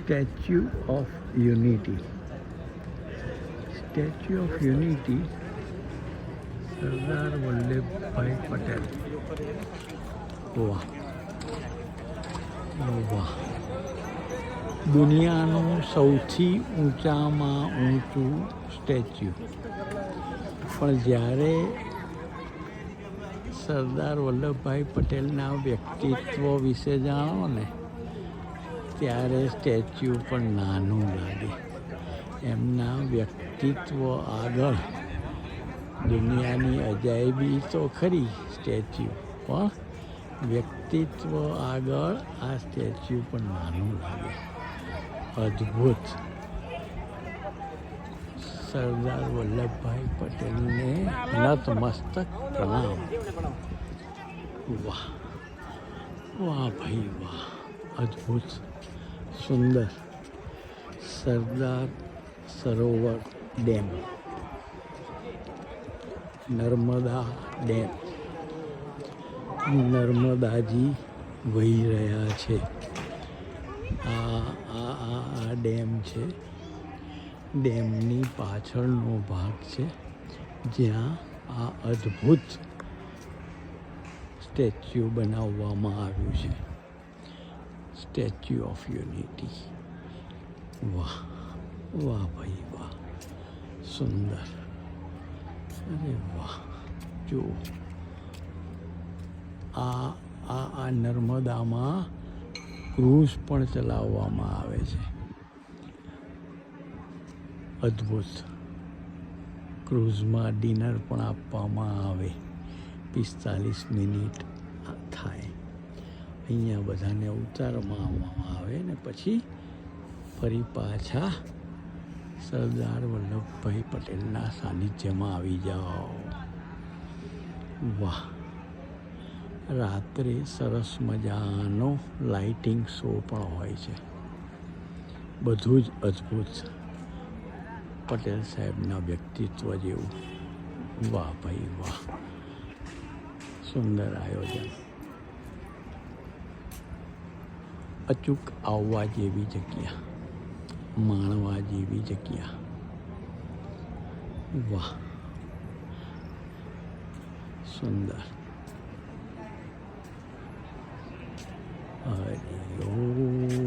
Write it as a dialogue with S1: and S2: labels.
S1: Statue of unity. Statue of unity Sardar Vallabhbhai Patel. વાહ વાહ, દુનિયાનું સૌથી ઊંચામાં ઊંચું સ્ટેચ્યુ. પણ જ્યારે સરદાર વલ્લભભાઈ પટેલના વ્યક્તિત્વ વિશે જાણો ને ત્યારે સ્ટેચ્યુ પણ નાનું લાગે. એમના વ્યક્તિત્વ આગળ દુનિયાની અજાયબી તો ખરી સ્ટેચ્યુ, પણ વ્યક્તિત્વ આગળ આ સ્ટેચ્યુ પણ નાનું લાગે. અદ્ભુત. સરદાર વલ્લભભાઈ પટેલને નતમસ્તક પ્રણામ. વાહ વાહ ભાઈ વાહ, અદ્ભુત, સુંદર. Sardar Sarovar dam, Narmada dam. નર્મદાજી વહી રહ્યા છે. આ ડેમ છે. ડેમની પાછળનો ભાગ છે જ્યાં આ અદ્ભુત સ્ટેચ્યુ બનાવવામાં આવ્યું છે. Statue of unity. વાહ વાહ ભાઈ વાહ, સુંદર. અરે વાહ, જુઓ આ નર્મદામાં ક્રૂઝ પણ ચલાવવામાં આવે છે. અદ્ભુત. ક્રૂઝમાં ડિનર પણ આપવામાં આવે. 45 મિનિટ થાય. અહીંયા બધાને ઉતારવામાં આવે ને પછી ફરી પાછા સરદાર વલ્લભભાઈ પટેલના સાનિધ્યમાં આવી જાઓ. વાહ. રાત્રે સરસ મજાનો લાઇટિંગ શો પણ હોય છે. બધું જ અદ્ભુત. પટેલ સાહેબના વ્યક્તિત્વ જેવું. વાહ ભાઈ વાહ, સુંદર આયોજન. અચૂક આવવા જેવી જગ્યા, માણવા જેવી જગ્યા. વાહ, સુંદર. હરિ ઓમ.